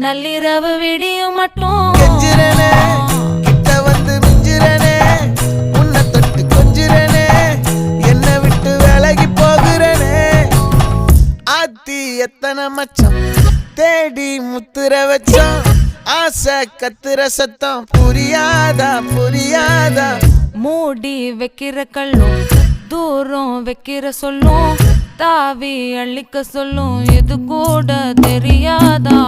நள்ளிரவு விடியும் மட்டும் கெஞ்சிரனே கிட்ட வந்து மிஞ்சிரனே உன்னை தொட்டு கொஞ்சிரனே என்னை விட்டு விலகி போகிறனே ஆத்தி எத்தனை மச்சம் தேடி முத்துற வச்சோம் ஆசை கத்துற சத்தம் புரியாதா புரியாதா மூடி வைக்கிற கல்லும் தூரம் வைக்கிற சொல்லும் தாவி அள்ளிக்க சொல்லும் இது கூட தெரியாதா